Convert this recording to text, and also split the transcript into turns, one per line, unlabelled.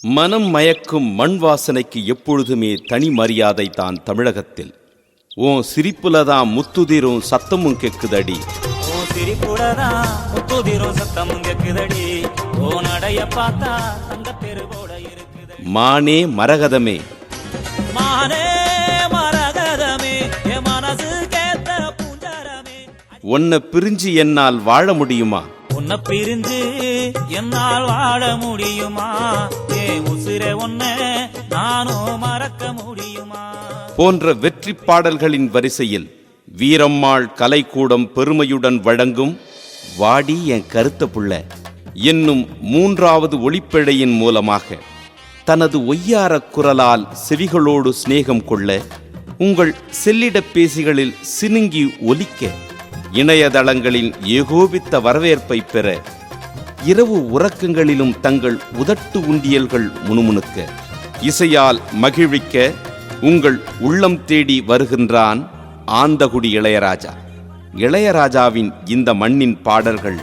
மனம் மயக்கும் மண் வாசனைக்கு எப்பொழுதுமே தனி மரியாதை தான் தமிழகத்தில். ஓ சிரிப்புலதான் முத்துதிரும் சத்தமும் கேக்குதடி,
ஓ சிரிப்புலதான் முத்துதிரும் சத்தமும் கேக்குதடி, ஓ நடைய பார்த்தா தங்க தெருவோட இருக்குது.
மானே மரகதமே,
மானே மரகதமே, என் மனசு கேட்ட பூஞ்சாரமே.
உன்னை பிரிஞ்சு என்னால் வாழ முடியுமா?
உன்னை பிரிஞ்சு என்னால் வாழ முடியுமா? ஏ உசிரே உன்னை நானும் மறக்க முடியுமா?
போன்ற வெற்றி பாடல்களின் வரிசையில் வீரம்மாள் கலைக்கூடம் பெருமையுடன் வழங்கும் வாடி என் கருத்த புள்ள என்னும் மூன்றாவது ஒளிப்பேழையின் மூலமாக தனது ஒய்யார குரலால் செவிகளோடு சிநேகம் கொள்ள, உங்கள் செல்லிடப்பேசிகளில் சினுங்கி ஒலிக்க, இணையதளங்களின் ஏகோபித்த வரவேற்பை பெற, இரவு உறக்கங்களிலும் தங்கள் உதட்டு உண்டியல்கள் முணுமுணுக்க, இசையால் மகிழ்விக்க உங்கள் உள்ளம் தேடி வருகின்றான் ஆந்தகுடி இளையராஜா. இளையராஜாவின் இந்த மண்ணின் பாடல்கள்